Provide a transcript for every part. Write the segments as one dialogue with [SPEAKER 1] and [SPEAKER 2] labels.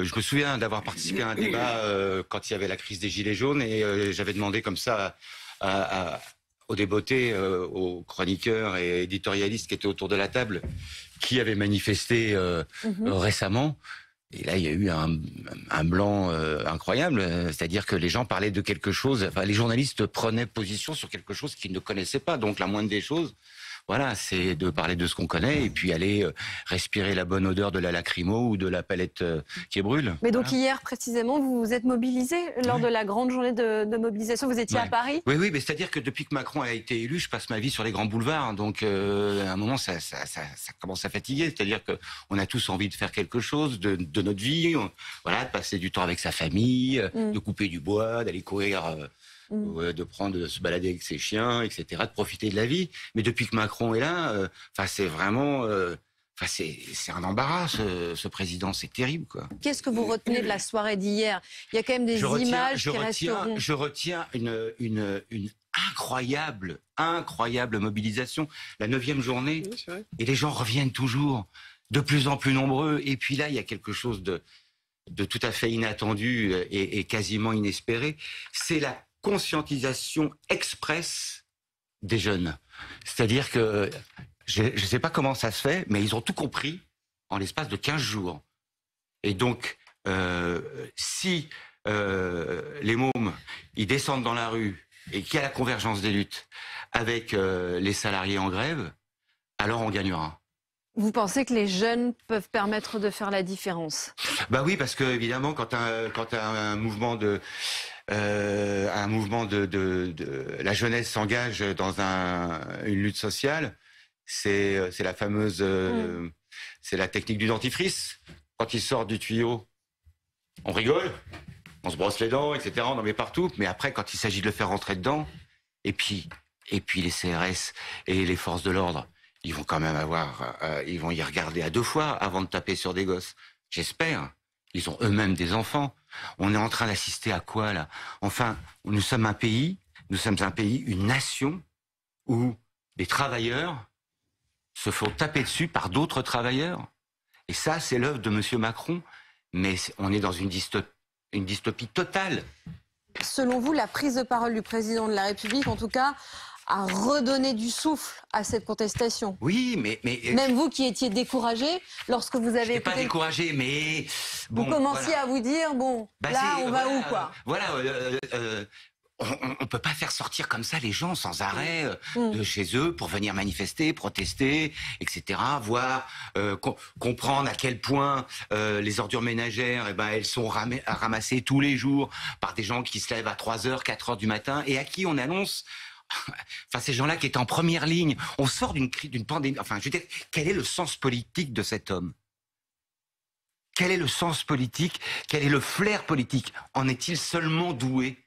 [SPEAKER 1] je me souviens d'avoir participé à un débat quand il y avait la crise des Gilets jaunes et j'avais demandé comme ça aux débeautés, aux chroniqueurs et éditorialistes qui étaient autour de la table, qui avaient manifesté récemment. Et là, il y a eu un blanc incroyable, c'est-à-dire que les gens parlaient de quelque chose, enfin, les journalistes prenaient position sur quelque chose qu'ils ne connaissaient pas. Donc la moindre des choses, voilà, c'est de parler de ce qu'on connaît et puis aller respirer la bonne odeur de la lacrymo ou de la palette qui brûle.
[SPEAKER 2] Mais donc hier, précisément, vous vous êtes mobilisé lors de la grande journée de mobilisation. Vous étiez à Paris?
[SPEAKER 1] Oui, mais c'est-à-dire que depuis que Macron a été élu, je passe ma vie sur les grands boulevards. Donc à un moment, ça commence à fatiguer. C'est-à-dire qu'on a tous envie de faire quelque chose de notre vie. Voilà, de passer du temps avec sa famille, de couper du bois, d'aller courir... de se balader avec ses chiens, etc., de profiter de la vie. Mais depuis que Macron est là, c'est vraiment... c'est un embarras, ce président, c'est terrible, quoi.
[SPEAKER 2] Qu'est-ce que vous retenez de la soirée d'hier? Il y a quand même des images qui resteront.
[SPEAKER 1] Je retiens une incroyable mobilisation. La 9e journée, et les gens reviennent toujours, de plus en plus nombreux. Et puis là, il y a quelque chose de tout à fait inattendu et quasiment inespéré. C'est la conscientisation express des jeunes. C'est-à-dire que, je ne sais pas comment ça se fait, mais ils ont tout compris en l'espace de 15 jours. Et donc, si les mômes, ils descendent dans la rue et qu'il y a la convergence des luttes avec les salariés en grève, alors on gagnera.
[SPEAKER 2] Vous pensez que les jeunes peuvent permettre de faire la différence?
[SPEAKER 1] Bah oui, parce que évidemment, quand un mouvement de la jeunesse s'engage dans une lutte sociale, c'est la fameuse, c'est la technique du dentifrice. Quand il sort du tuyau, on rigole, on se brosse les dents, etc. On en met partout. Mais après, quand il s'agit de le faire rentrer dedans, et puis les CRS et les forces de l'ordre, ils vont quand même ils vont y regarder à 2 fois avant de taper sur des gosses. J'espère. Ils ont eux-mêmes des enfants. On est en train d'assister à quoi, là? Enfin, nous sommes un pays, une nation, où les travailleurs se font taper dessus par d'autres travailleurs. Et ça, c'est l'œuvre de M. Macron. Mais on est dans une dystopie totale.
[SPEAKER 2] Selon vous, la prise de parole du président de la République, en tout cas, a redonné du souffle à cette contestation.
[SPEAKER 1] Oui, mais
[SPEAKER 2] même vous qui étiez découragé lorsque vous avez...
[SPEAKER 1] pas découragé, mais...
[SPEAKER 2] Bon, vous commenciez à vous dire, bon, là, on va où, quoi?
[SPEAKER 1] On peut pas faire sortir comme ça les gens sans arrêt de chez eux pour venir manifester, protester, etc. Voir, comprendre à quel point les ordures ménagères, elles sont ramassées tous les jours par des gens qui se lèvent à 3h, 4h du matin et à qui on annonce... Enfin, ces gens-là qui étaient en première ligne, on sort d'une pandémie. Enfin, je veux dire, quel est le sens politique de cet homme? Quel est le sens politique? Quel est le flair politique? En est-il seulement doué?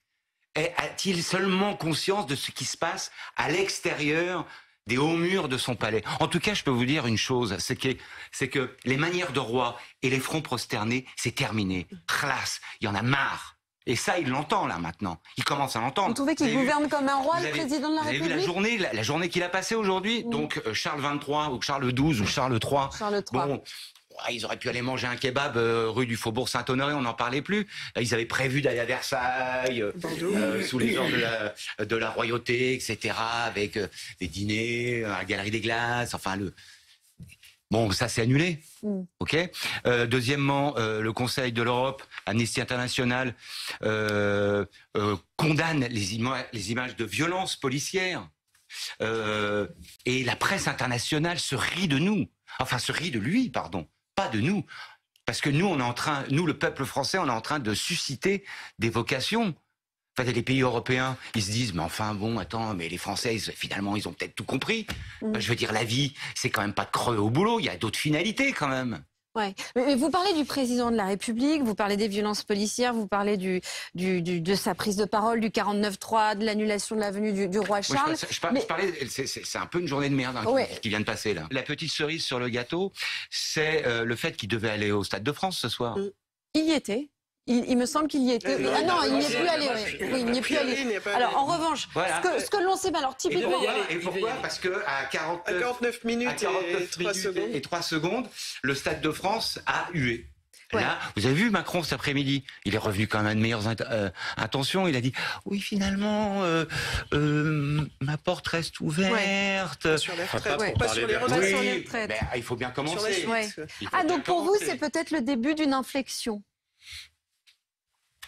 [SPEAKER 1] A-t-il seulement conscience de ce qui se passe à l'extérieur des hauts murs de son palais? En tout cas, je peux vous dire une chose, c'est que les manières de roi et les fronts prosternés, c'est terminé. Classe, il y en a marre. Et ça, il l'entend, là, maintenant. Il commence à l'entendre.
[SPEAKER 2] Vous trouvez qu'il gouverne comme un roi, le président de la République?
[SPEAKER 1] Vous avez vu la journée qu'il a passée aujourd'hui? Donc, Charles XXIII, ou Charles XII, ou Charles III.
[SPEAKER 2] Charles III.
[SPEAKER 1] Bon, ils auraient pu aller manger un kebab rue du Faubourg Saint-Honoré, on n'en parlait plus. Là, ils avaient prévu d'aller à Versailles, sous les ordres de la royauté, etc., avec des dîners, à la Galerie des Glaces, enfin, Bon, ça c'est annulé, ok. Deuxièmement, le Conseil de l'Europe, Amnesty International, condamne les images de violences policières. Et la presse internationale se rit de nous. Enfin, se rit de lui, pardon, pas de nous. Parce que nous, le peuple français, on est en train de susciter des vocations. Enfin, les pays européens, ils se disent, mais enfin, bon, attends, mais les Français, finalement, ils ont peut-être tout compris. Je veux dire, la vie, c'est quand même pas de creux au boulot, il y a d'autres finalités, quand même.
[SPEAKER 2] Ouais. Mais vous parlez du président de la République, vous parlez des violences policières, vous parlez de sa prise de parole, du 49-3, de l'annulation de la venue du roi Charles.
[SPEAKER 1] Je parlais, c'est un peu une journée de merde qui vient de passer, là. La petite cerise sur le gâteau, c'est le fait qu'il devait aller au Stade de France ce soir.
[SPEAKER 2] Il y était. Il me semble qu'il y était. Ah non, il n'y est plus allé. Oui, il n'y est plus allé. Alors, en revanche,
[SPEAKER 1] voilà.
[SPEAKER 2] ce que l'on sait, alors typiquement...
[SPEAKER 1] Et pourquoi? Parce qu'à
[SPEAKER 3] 49 minutes et 3 secondes,
[SPEAKER 1] le Stade de France a hué.
[SPEAKER 2] Ouais.
[SPEAKER 1] Là, vous avez vu Macron cet après-midi, il est revenu quand même à de meilleures intentions. Il a dit oui, finalement, ma porte reste ouverte.
[SPEAKER 3] Sur les retraites,
[SPEAKER 2] Ouais.
[SPEAKER 3] pas sur les
[SPEAKER 2] Pas
[SPEAKER 3] retraites.
[SPEAKER 2] sur les
[SPEAKER 1] Oui,
[SPEAKER 2] retraites.
[SPEAKER 1] mais il faut bien
[SPEAKER 3] Sur la
[SPEAKER 1] commencer.
[SPEAKER 3] suite.
[SPEAKER 2] Ouais.
[SPEAKER 1] Il faut
[SPEAKER 2] Ah,
[SPEAKER 1] bien
[SPEAKER 2] donc pour vous,
[SPEAKER 1] commencer.
[SPEAKER 2] c'est peut-être le début d'une inflexion.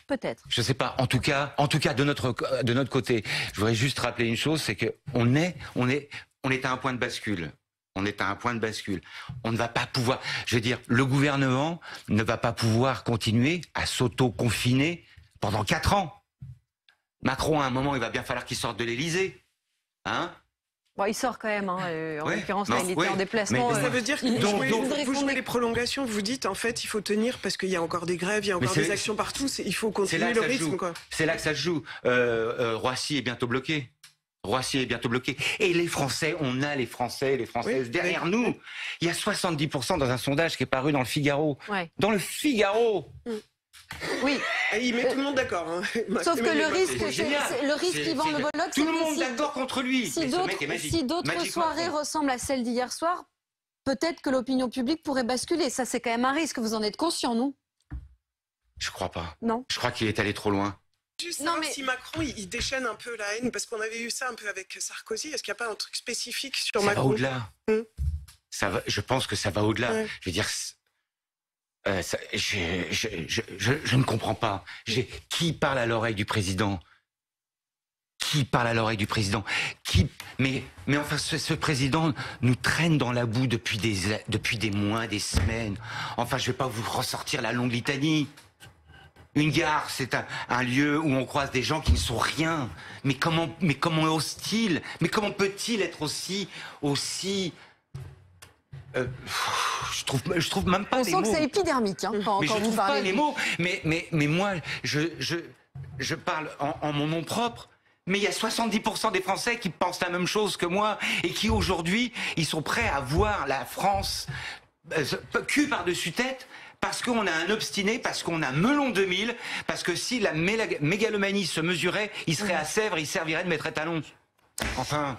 [SPEAKER 2] Peut-être.
[SPEAKER 1] Je sais pas. En tout cas, de notre côté, je voudrais juste rappeler une chose, c'est que on est à un point de bascule. On est à un point de bascule. On ne va pas pouvoir, je veux dire, le gouvernement ne va pas pouvoir continuer à s'auto-confiner pendant 4 ans. Macron, à un moment, il va bien falloir qu'il sorte de l'Élysée. Hein?
[SPEAKER 2] Bon, il sort quand même, hein. En
[SPEAKER 1] Ouais.
[SPEAKER 2] l'occurrence,
[SPEAKER 1] Non,
[SPEAKER 2] là, il était
[SPEAKER 1] ouais.
[SPEAKER 2] en déplacement.
[SPEAKER 1] Mais
[SPEAKER 3] Ça veut dire que
[SPEAKER 2] il-
[SPEAKER 1] Donc,
[SPEAKER 3] vous jouez les prolongations, vous dites en fait il faut tenir parce qu'il y a encore des grèves, il y a encore
[SPEAKER 1] Mais
[SPEAKER 3] des
[SPEAKER 1] c'est-
[SPEAKER 3] actions partout, il faut
[SPEAKER 1] C'est là
[SPEAKER 3] continuer
[SPEAKER 1] que
[SPEAKER 3] le
[SPEAKER 1] ça se
[SPEAKER 3] rythme
[SPEAKER 1] joue.
[SPEAKER 3] quoi.
[SPEAKER 1] C'est là que ça se joue. Roissy est bientôt bloqué. Roissy est bientôt bloqué. Et les Français, on a les Français, les Françaises
[SPEAKER 3] Oui,
[SPEAKER 1] derrière
[SPEAKER 3] oui.
[SPEAKER 1] nous. Il y a 70% dans un sondage qui est paru dans le Figaro.
[SPEAKER 2] Ouais.
[SPEAKER 1] Dans le Figaro.
[SPEAKER 2] Oui,
[SPEAKER 3] Et il met tout le monde d'accord. Hein.
[SPEAKER 2] sauf que le risque,
[SPEAKER 1] c'est génial.
[SPEAKER 2] le risque
[SPEAKER 1] C'est-
[SPEAKER 2] qui vend
[SPEAKER 1] c'est-
[SPEAKER 2] le Bollock,
[SPEAKER 1] Tout
[SPEAKER 2] c'est
[SPEAKER 1] le monde
[SPEAKER 2] que
[SPEAKER 1] d'accord contre lui.
[SPEAKER 2] si
[SPEAKER 1] Mais ce mec est magique.
[SPEAKER 2] si d'autres
[SPEAKER 1] Magique
[SPEAKER 2] soirées
[SPEAKER 1] Macron.
[SPEAKER 2] ressemblent à celle d'hier soir, peut-être que l'opinion publique pourrait basculer. Ça, c'est quand même un risque. Vous en êtes conscient, non?
[SPEAKER 1] Je crois pas.
[SPEAKER 2] Non.
[SPEAKER 1] Je crois qu'il est allé trop loin.
[SPEAKER 3] Juste
[SPEAKER 2] Non,
[SPEAKER 3] savoir
[SPEAKER 2] mais-
[SPEAKER 3] si Macron il déchaîne un peu la haine, parce qu'on avait eu ça un peu avec Sarkozy, est-ce qu'il n'y a pas un truc spécifique sur
[SPEAKER 1] Ça va
[SPEAKER 3] Macron?
[SPEAKER 1] au-delà.
[SPEAKER 3] Hum.
[SPEAKER 1] Je pense que ça va au-delà.
[SPEAKER 3] Ouais.
[SPEAKER 1] Je veux dire, je ne comprends pas. Qui parle à l'oreille du président? Qui parle à l'oreille du président? Mais enfin, ce président nous traîne dans la boue depuis des mois, des semaines. Enfin, je vais pas vous ressortir la longue litanie. Une gare, c'est un lieu où on croise des gens qui ne sont rien. Mais comment ose-t-il? Mais comment peut-il être aussi je trouve même pas
[SPEAKER 2] On
[SPEAKER 1] les
[SPEAKER 2] sent que
[SPEAKER 1] mots.
[SPEAKER 2] c'est épidermique quand,
[SPEAKER 1] Mais
[SPEAKER 2] quand
[SPEAKER 1] je
[SPEAKER 2] vous
[SPEAKER 1] trouve
[SPEAKER 2] parlez.
[SPEAKER 1] pas les mots. Mais moi, je parle en mon nom propre. Mais il y a 70% des Français qui pensent la même chose que moi et qui aujourd'hui, ils sont prêts à voir la France cul par-dessus tête parce qu'on a un obstiné, parce qu'on a Melon 2000, parce que si la mégalomanie se mesurait, il serait à Sèvres, il servirait de maître étalon. Enfin...